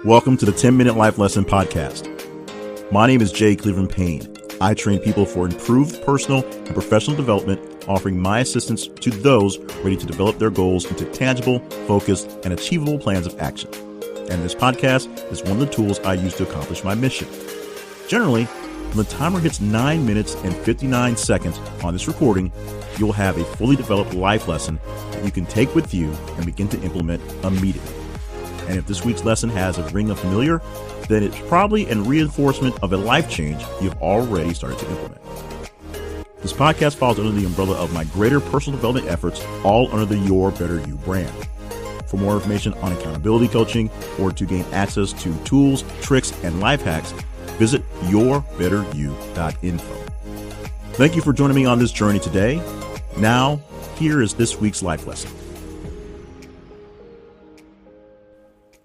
Welcome to the 10-Minute Life Lesson Podcast. My name is Jay Cleveland Payne. I train people for improved personal and professional development, offering my assistance to those ready to develop their goals into tangible, focused, and achievable plans of action. And this podcast is one of the tools I use to accomplish my mission. Generally, when the timer hits 9 minutes and 59 seconds on this recording, you'll have a fully developed life lesson that you can take with you and begin to implement immediately. And if this week's lesson has a ring of familiar, then it's probably a reinforcement of a life change you've already started to implement. This podcast falls under the umbrella of my greater personal development efforts, all under the Your Better You brand. For more information on accountability coaching or to gain access to tools, tricks, and life hacks, visit yourbetteryou.info. Thank you for joining me on this journey today. Now, here is this week's life lesson.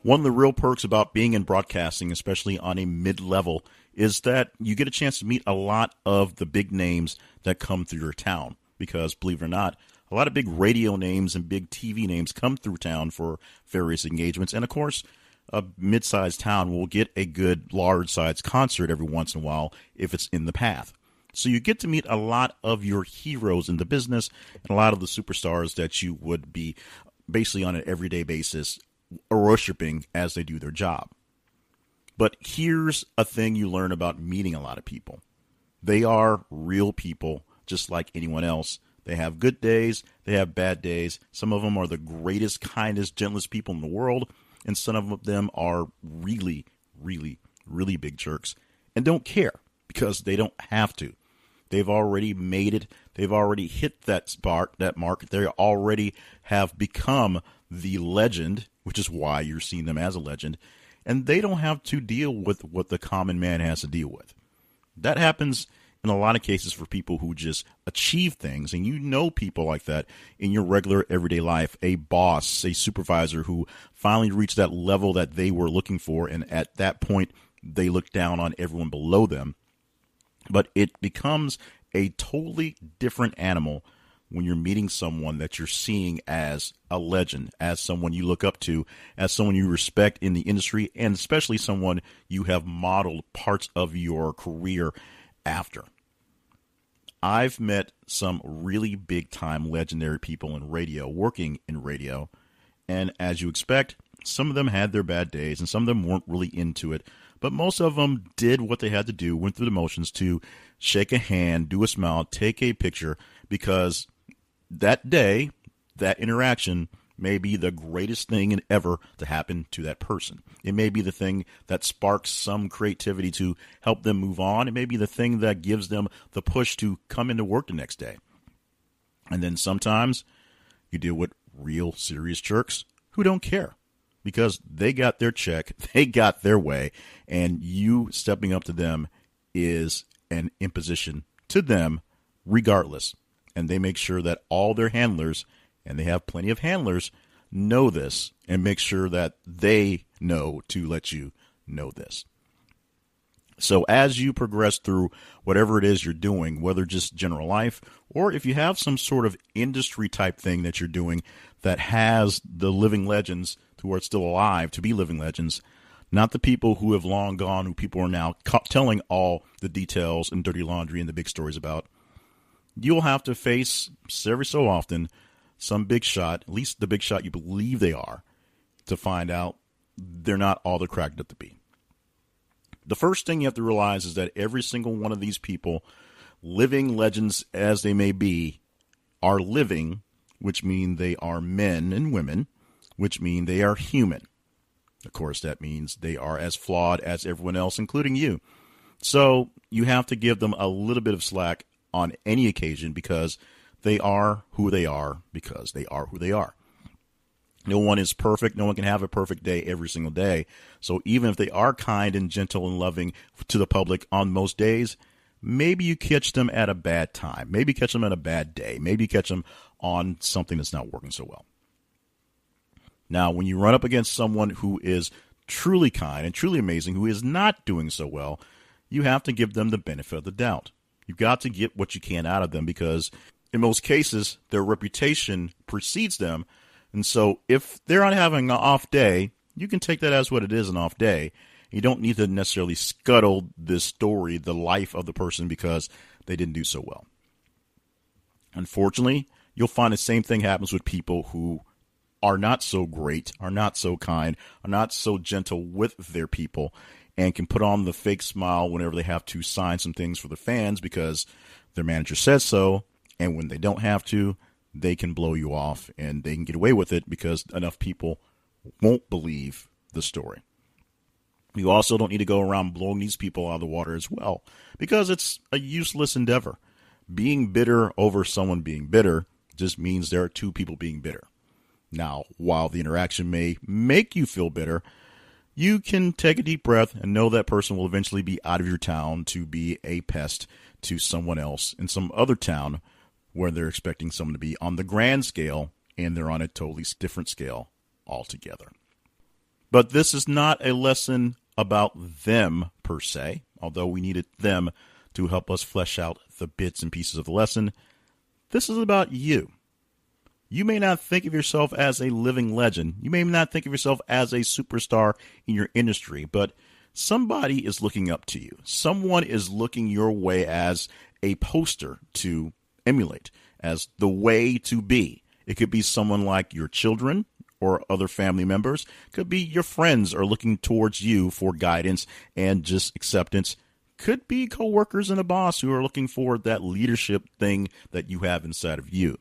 One of the real perks about being in broadcasting, especially on a mid-level, is that you get a chance to meet a lot of the big names that come through your town. Because, believe it or not, a lot of big radio names and big TV names come through town for various engagements. And, of course, a mid-sized town will get a good large-sized concert every once in a while if it's in the path. So you get to meet a lot of your heroes in the business and a lot of the superstars that you would be basically on an everyday basis worshiping as they do their job. But here's a thing you learn about meeting a lot of people. They are real people just like anyone else. They have good days, they have bad days. Some of them are the greatest, kindest, gentlest people in the world, and some of them are really, really, really big jerks and don't care because they don't have to. They've already made it. They've already hit that mark. They already have become the legend, which is why you're seeing them as a legend, and they don't have to deal with what the common man has to deal with. That happens in a lot of cases for people who just achieve things, and you know people like that in your regular everyday life, a boss, a supervisor who finally reached that level that they were looking for, and at that point, they look down on everyone below them. But it becomes a totally different animal when you're meeting someone that you're seeing as a legend, as someone you look up to, as someone you respect in the industry, and especially someone you have modeled parts of your career after. I've met some really big-time legendary people in radio, working in radio, and as you expect, some of them had their bad days, and some of them weren't really into it, but most of them did what they had to do, went through the motions to shake a hand, do a smile, take a picture, because that day, that interaction may be the greatest thing ever to happen to that person. It may be the thing that sparks some creativity to help them move on. It may be the thing that gives them the push to come into work the next day. And then sometimes you deal with real serious jerks who don't care because they got their check, they got their way, and you stepping up to them is an imposition to them regardless. And they make sure that all their handlers, and they have plenty of handlers, know this and make sure that they know to let you know this. So as you progress through whatever it is you're doing, whether just general life, or if you have some sort of industry type thing that you're doing that has the living legends who are still alive to be living legends, not the people who have long gone, who people are now telling all the details and dirty laundry and the big stories about, you'll have to face every so often some big shot, at least the big shot you believe they are, to find out they're not all they're cracked up to be. The first thing you have to realize is that every single one of these people, living legends as they may be, are living, which means they are men and women, which mean they are human. Of course, that means they are as flawed as everyone else, including you. So you have to give them a little bit of slack on any occasion because they are who they are because they are who they are. No one is perfect. No one can have a perfect day every single day. So even if they are kind and gentle and loving to the public on most days, maybe you catch them at a bad time. Maybe catch them at a bad day. Maybe catch them on something that's not working so well. Now, when you run up against someone who is truly kind and truly amazing, who is not doing so well, you have to give them the benefit of the doubt. You've got to get what you can out of them because in most cases, their reputation precedes them. And so if they're not having an off day, you can take that as what it is, an off day. You don't need to necessarily scuttle this story, the life of the person, because they didn't do so well. Unfortunately, you'll find the same thing happens with people who are not so great, are not so kind, are not so gentle with their people, and can put on the fake smile whenever they have to sign some things for the fans because their manager says so. And when they don't have to, they can blow you off and they can get away with it because enough people won't believe the story. You also don't need to go around blowing these people out of the water as well because it's a useless endeavor. Being bitter over someone being bitter just means there are two people being bitter. Now, while the interaction may make you feel bitter, you can take a deep breath and know that person will eventually be out of your town to be a pest to someone else in some other town where they're expecting someone to be on the grand scale and they're on a totally different scale altogether. But this is not a lesson about them per se, although we needed them to help us flesh out the bits and pieces of the lesson. This is about you. You may not think of yourself as a living legend. You may not think of yourself as a superstar in your industry, but somebody is looking up to you. Someone is looking your way as a poster to emulate, as the way to be. It could be someone like your children or other family members. It could be your friends are looking towards you for guidance and just acceptance. Could be coworkers and a boss who are looking for that leadership thing that you have inside of you.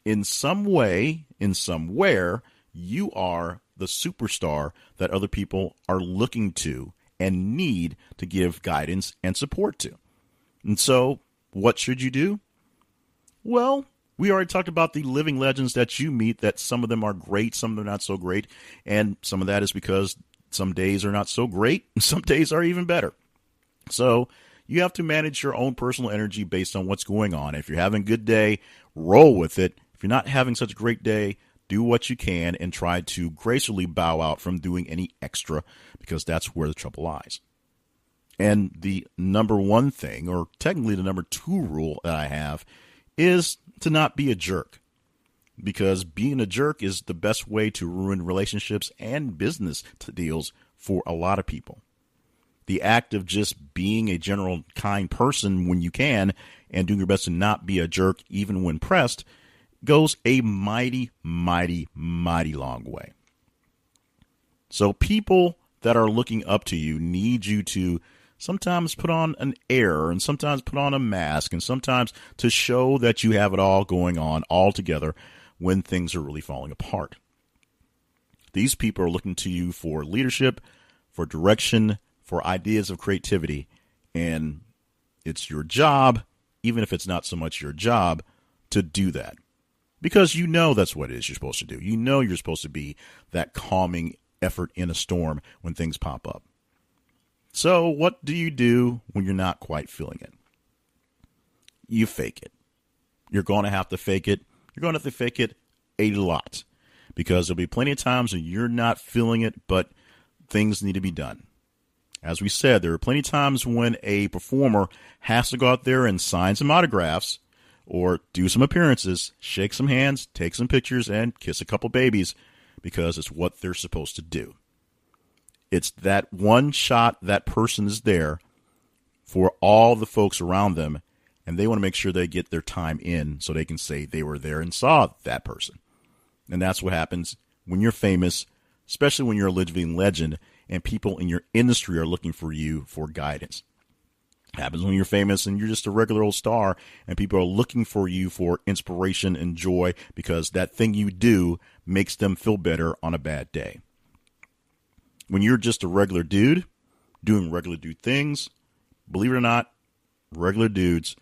In some way, in somewhere, you are the superstar that other people are looking to and need to give guidance and support to. And so, what should you do? Well, we already talked about the living legends that you meet, that some of them are great, some of them are not so great, and some of that is because some days are not so great, and some days are even better. So, you have to manage your own personal energy based on what's going on. If you're having a good day, roll with it. If you're not having such a great day, do what you can and try to gracefully bow out from doing any extra because that's where the trouble lies. And the number one thing, or technically the number two rule that I have, is to not be a jerk. Because being a jerk is the best way to ruin relationships and business deals for a lot of people. The act of just being a general kind person when you can and doing your best to not be a jerk even when pressed goes a mighty, mighty, mighty long way. So people that are looking up to you need you to sometimes put on an air and sometimes put on a mask and sometimes to show that you have it all going on all together when things are really falling apart. These people are looking to you for leadership, for direction, for ideas of creativity, and it's your job, even if it's not so much your job, to do that. Because you know that's what it is you're supposed to do. You know you're supposed to be that calming effort in a storm when things pop up. So what do you do when you're not quite feeling it? You fake it. You're going to have to fake it. You're going to have to fake it a lot. Because there'll be plenty of times when you're not feeling it, but things need to be done. As we said, there are plenty of times when a performer has to go out there and sign some autographs or do some appearances, shake some hands, take some pictures, and kiss a couple babies because it's what they're supposed to do. It's that one shot that person is there for all the folks around them, and they want to make sure they get their time in so they can say they were there and saw that person. And that's what happens when you're famous, especially when you're a living legend, and people in your industry are looking for you for guidance. Happens when you're famous and you're just a regular old star and people are looking for you for inspiration and joy because that thing you do makes them feel better on a bad day. When you're just a regular dude doing regular dude things, believe it or not, regular dudes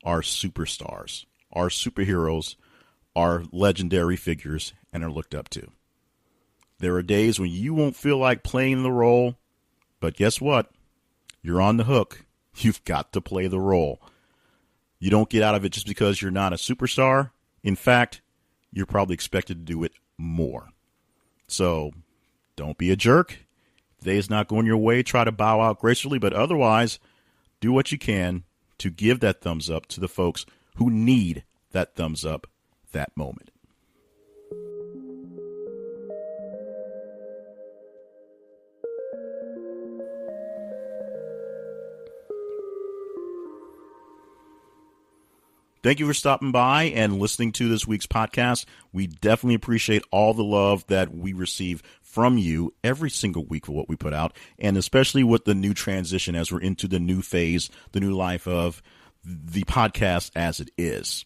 are superstars, are superheroes, are legendary figures, and are looked up to. There are days when you won't feel like playing the role, but guess what? You're on the hook. You've got to play the role. You don't get out of it just because you're not a superstar. In fact, you're probably expected to do it more. So don't be a jerk. If the day is not going your way, try to bow out gracefully, but otherwise, do what you can to give that thumbs up to the folks who need that thumbs up that moment. Thank you for stopping by and listening to this week's podcast. We definitely appreciate all the love that we receive from you every single week for what we put out, and especially with the new transition as we're into the new phase, the new life of the podcast as it is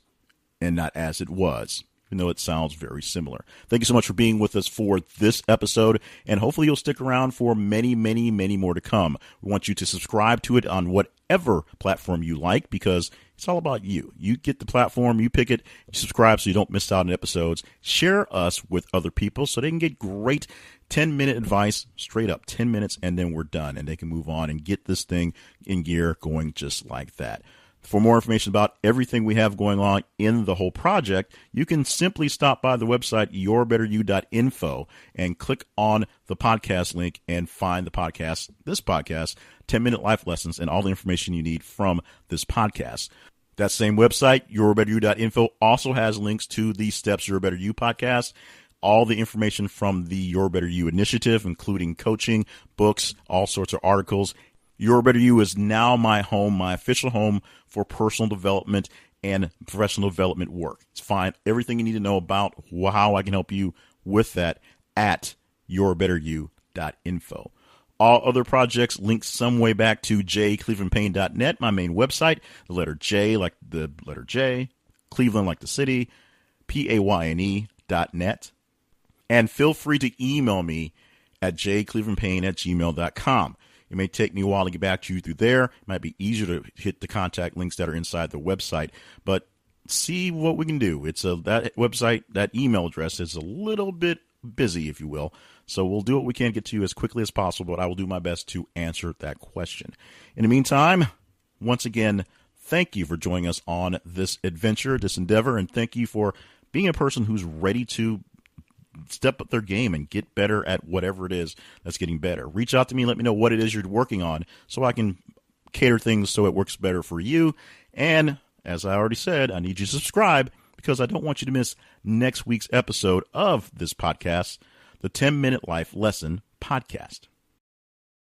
and not as it was, even though it sounds very similar. Thank you so much for being with us for this episode, and hopefully you'll stick around for many, many, many more to come. We want you to subscribe to it on whatever platform you like, because it's all about you. You get the platform, you pick it, you subscribe so you don't miss out on episodes. Share us with other people so they can get great 10-minute advice, straight up 10 minutes, and then we're done. And they can move on and get this thing in gear going just like that. For more information about everything we have going on in the whole project, you can simply stop by the website yourbetteryou.info and click on the podcast link and find the podcast, this podcast, 10-minute life lessons, and all the information you need from this podcast. That same website, yourbetteryou.info, also has links to the Steps Your Better You podcast, all the information from the Your Better You initiative, including coaching, books, all sorts of articles. Your Better You is now my home, my official home for personal development and professional development work. It's find everything you need to know about how I can help you with that at yourbetteryou.info. All other projects linked some way back to jclevelandpayne.net, my main website. The letter J like the letter J, Cleveland like the city, PAYNE.net. And feel free to email me at jclevelandpayne@gmail.com. It may take me a while to get back to you through there. It might be easier to hit the contact links that are inside the website, but see what we can do. It's that website, that email address is a little bit busy, if you will. So we'll do what we can to get to you as quickly as possible, but I will do my best to answer that question. In the meantime, once again, thank you for joining us on this adventure, this endeavor, and thank you for being a person who's ready to step up their game and get better at whatever it is that's getting better. Reach out to me, let me know what it is you're working on so I can cater things so it works better for you. And as I already said, I need you to subscribe because I don't want you to miss next week's episode of this podcast, the 10-Minute Life Lesson Podcast.